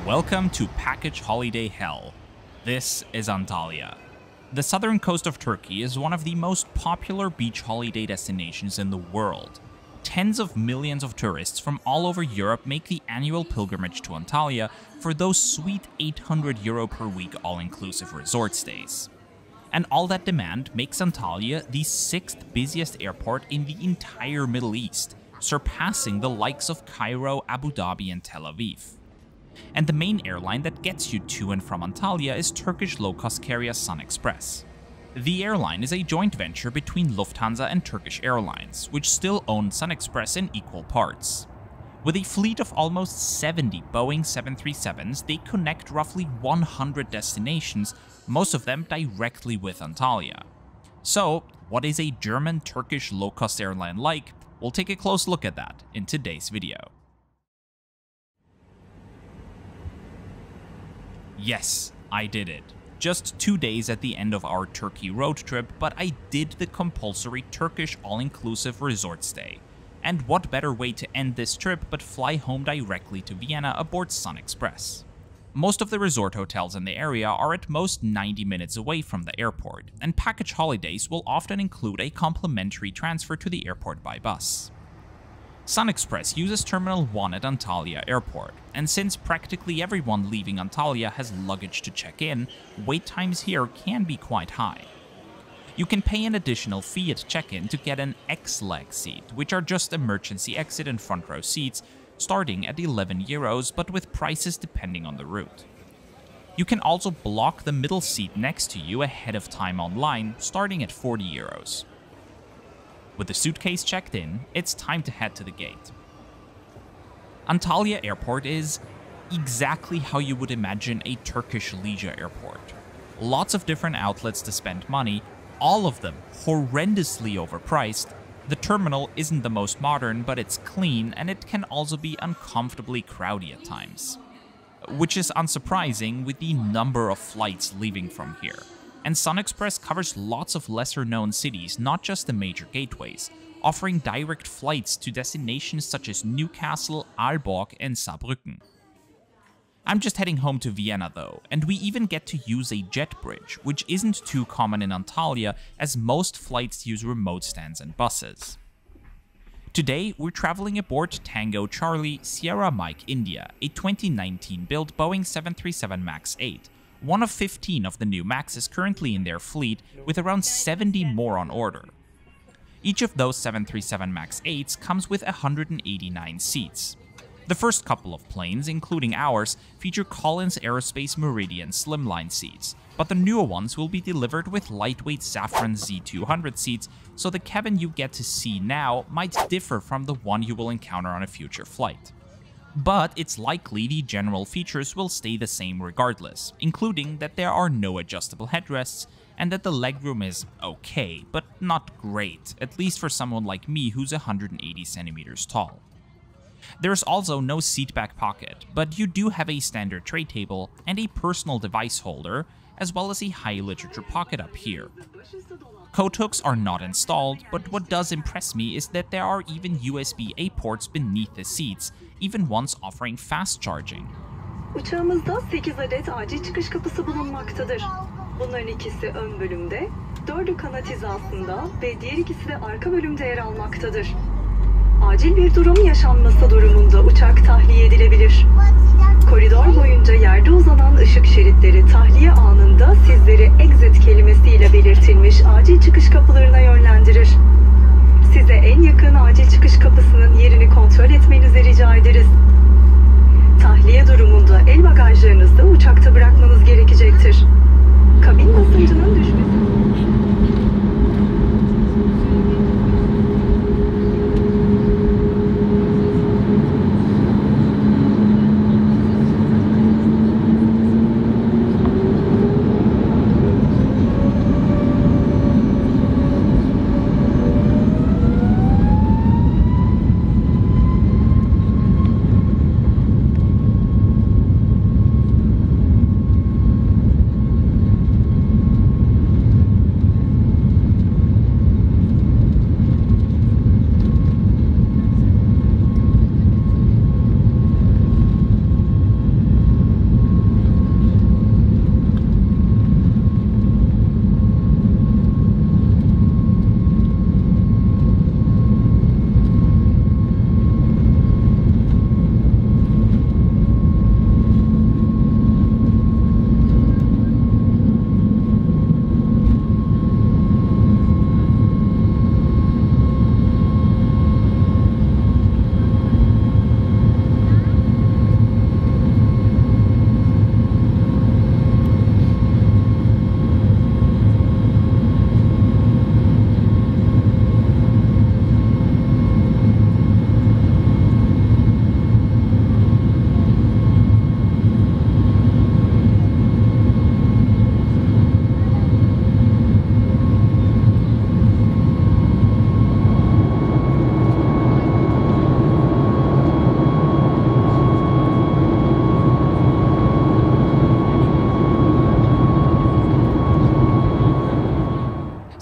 Welcome to Package Holiday Hell. This is Antalya. The southern coast of Turkey is one of the most popular beach holiday destinations in the world. Tens of millions of tourists from all over Europe make the annual pilgrimage to Antalya for those sweet €800 per week all-inclusive resort stays. And all that demand makes Antalya the 6th busiest airport in the entire Middle East, surpassing the likes of Cairo, Abu Dhabi, and Tel Aviv. And the main airline that gets you to and from Antalya is Turkish low-cost carrier SunExpress. The airline is a joint venture between Lufthansa and Turkish Airlines, which still own SunExpress in equal parts. With a fleet of almost 70 Boeing 737s, they connect roughly 100 destinations, most of them directly with Antalya. So, what is a German-Turkish low-cost airline like? We'll take a close look at that in today's video. Yes, I did it. Just 2 days at the end of our Turkey road trip, but I did the compulsory Turkish all-inclusive resort stay. And what better way to end this trip but fly home directly to Vienna aboard SunExpress. Most of the resort hotels in the area are at most 90 minutes away from the airport, and package holidays will often include a complimentary transfer to the airport by bus. SunExpress uses Terminal 1 at Antalya Airport, and since practically everyone leaving Antalya has luggage to check in, wait times here can be quite high. You can pay an additional fee at check-in to get an X-leg seat, which are just emergency exit and front row seats, starting at €11, but with prices depending on the route. You can also block the middle seat next to you ahead of time online, starting at €40. With the suitcase checked in, it's time to head to the gate. Antalya Airport is exactly how you would imagine a Turkish leisure airport. Lots of different outlets to spend money, all of them horrendously overpriced. The terminal isn't the most modern, but it's clean, and it can also be uncomfortably crowded at times. Which is unsurprising with the number of flights leaving from here. And SunExpress covers lots of lesser-known cities, not just the major gateways, offering direct flights to destinations such as Newcastle, Aalborg, and Saarbrücken. I'm just heading home to Vienna though, and we even get to use a jet bridge, which isn't too common in Antalya as most flights use remote stands and buses. Today, we're traveling aboard Tango Charlie Sierra Mike India, a 2019-built Boeing 737 MAX 8. One of 15 of the new Maxes currently in their fleet, with around 70 more on order. Each of those 737 MAX 8s comes with 189 seats. The first couple of planes, including ours, feature Collins Aerospace Meridian slimline seats, but the newer ones will be delivered with lightweight Safran Z200 seats, so the cabin you get to see now might differ from the one you will encounter on a future flight. But it's likely the general features will stay the same regardless, including that there are no adjustable headrests and that the legroom is okay, but not great, at least for someone like me who's 180 centimeters tall. There's also no seatback pocket, but you do have a standard tray table and a personal device holder, as well as a high literature pocket up here. Coat hooks are not installed, but what does impress me is that there are even USB-A ports beneath the seats, even ones offering fast charging. Uçağımızda 8 adet acil çıkış kapısı bulunmaktadır. Bunların ikisi ön bölümde, 4'ü kanat hizasında ve diğer ikisi de arka bölümde yer almaktadır. Acil bir durum yaşanması durumunda uçak tahliye edilebilir. Koridor boyunca yerde uzanan ışık şeritleri tahliye anında sizleri exit kelimesiyle belirtilmiş acil çıkış kapılarına yönlendirir. Size en yakın acil çıkış kapısının yerini kontrol etmenizi rica ederiz. Tahliye durumunda el bagajlarınızı da uçakta bırakmanız gerekecektir. Kabin basıncının düşmesi...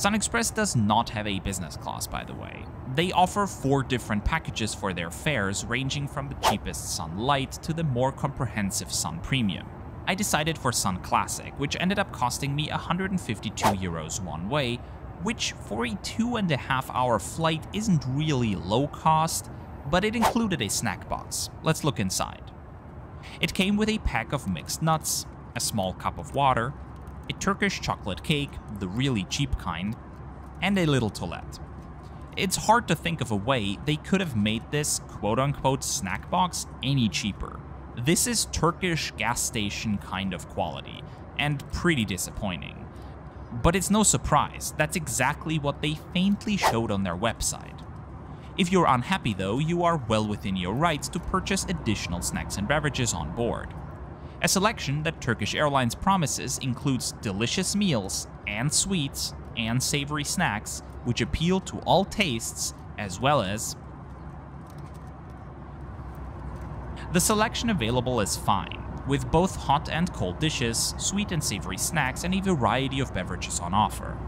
SunExpress does not have a business class, by the way. They offer 4 different packages for their fares, ranging from the cheapest Sun Light to the more comprehensive Sun Premium. I decided for SunClassic, which ended up costing me €152 one way, which for a 2.5-hour flight isn't really low cost, but it included a snack box. Let's look inside. It came with a pack of mixed nuts, a small cup of water, a Turkish chocolate cake, the really cheap kind, and a little toilet. It's hard to think of a way they could have made this quote-unquote snack box any cheaper. This is Turkish gas station kind of quality, and pretty disappointing. But it's no surprise, that's exactly what they faintly showed on their website. If you're unhappy though, you are well within your rights to purchase additional snacks and beverages on board. A selection that Turkish Airlines promises includes delicious meals and sweets and savory snacks, which appeal to all tastes, as well as... The selection available is fine, with both hot and cold dishes, sweet and savory snacks, and a variety of beverages on offer.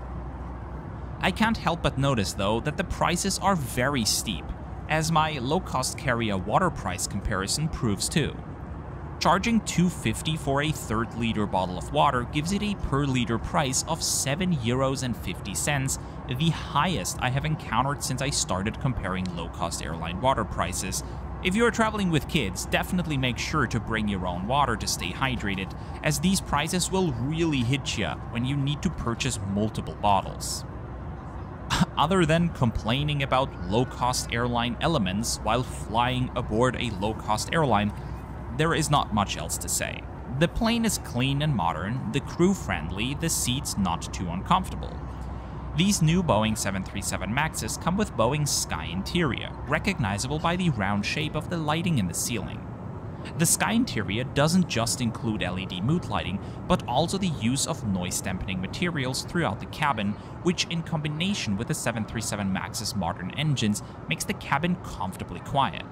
I can't help but notice though that the prices are very steep, as my low-cost carrier water price comparison proves too. Charging €2.50 for a 3-liter bottle of water gives it a per-liter price of €7.50, the highest I have encountered since I started comparing low-cost airline water prices. If you are traveling with kids, definitely make sure to bring your own water to stay hydrated, as these prices will really hit you when you need to purchase multiple bottles. Other than complaining about low-cost airline elements while flying aboard a low-cost airline, there is not much else to say. The plane is clean and modern, the crew friendly, the seats not too uncomfortable. These new Boeing 737 MAXs come with Boeing's Sky interior, recognizable by the round shape of the lighting in the ceiling. The Sky interior doesn't just include LED mood lighting, but also the use of noise-dampening materials throughout the cabin, which in combination with the 737 MAX's modern engines makes the cabin comfortably quiet.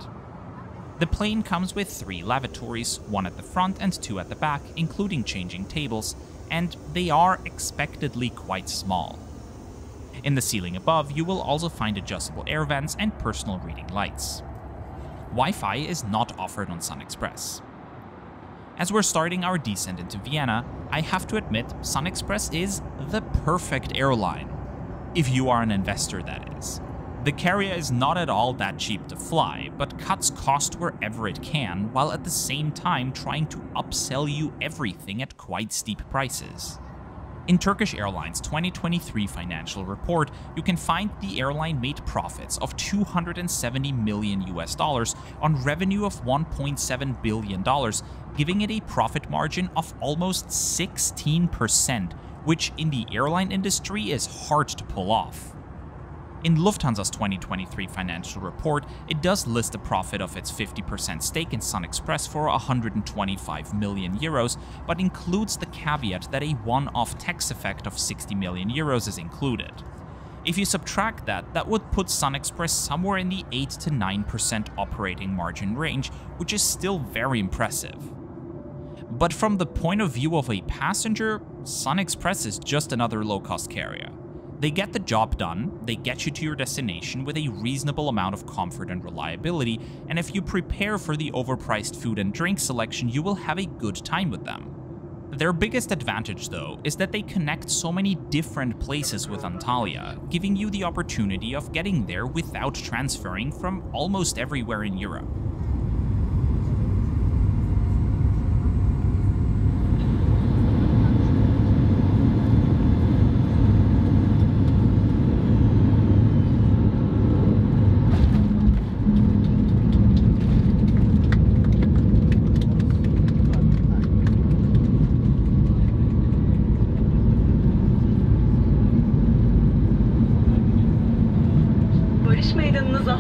The plane comes with 3 lavatories, 1 at the front and 2 at the back, including changing tables, and they are expectedly quite small. In the ceiling above, you will also find adjustable air vents and personal reading lights. Wi-Fi is not offered on SunExpress. As we're starting our descent into Vienna, I have to admit SunExpress is the perfect airline. If you are an investor, that is. The carrier is not at all that cheap to fly, but cuts cost wherever it can, while at the same time trying to upsell you everything at quite steep prices. In Turkish Airlines' 2023 financial report, you can find the airline made profits of $270 million on revenue of $1.7 billion, giving it a profit margin of almost 16%, which in the airline industry is hard to pull off. In Lufthansa's 2023 financial report, it does list a profit of its 50% stake in SunExpress for €125 million, but includes the caveat that a one-off tax effect of €60 million is included. If you subtract that, that would put SunExpress somewhere in the 8 to 9% operating margin range, which is still very impressive. But from the point of view of a passenger, SunExpress is just another low-cost carrier. They get the job done, they get you to your destination with a reasonable amount of comfort and reliability, and if you prepare for the overpriced food and drink selection, you will have a good time with them. Their biggest advantage, though, is that they connect so many different places with Antalya, giving you the opportunity of getting there without transferring from almost everywhere in Europe.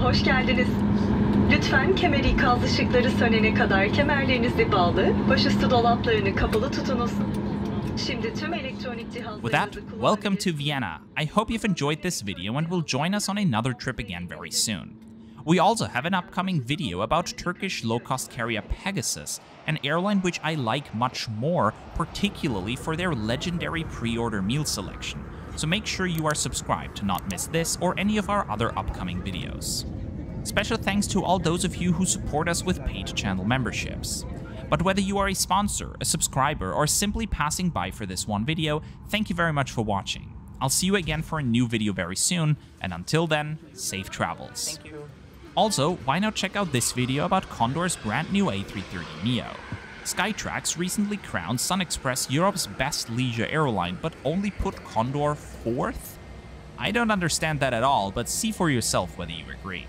Hoş geldiniz. Lütfen kemer ikaz ışıkları sönene kadar kemerlerinizi bağlı, başüstü dolaplarını kapalı tutunuz. Şimdi tüm elektronik cihazlarınızı With that, welcome to Vienna. I hope you've enjoyed this video and will join us on another trip again very soon. We also have an upcoming video about Turkish low-cost carrier Pegasus, an airline which I like much more, particularly for their legendary pre-order meal selection, so make sure you are subscribed to not miss this or any of our other upcoming videos. Special thanks to all those of you who support us with paid channel memberships. But whether you are a sponsor, a subscriber, or simply passing by for this one video, thank you very much for watching. I'll see you again for a new video very soon, and until then, safe travels. Thank you. Also, why not check out this video about Condor's brand new A330neo. Skytrax recently crowned SunExpress Europe's best leisure airline, but only put Condor 4th? I don't understand that at all, but see for yourself whether you agree.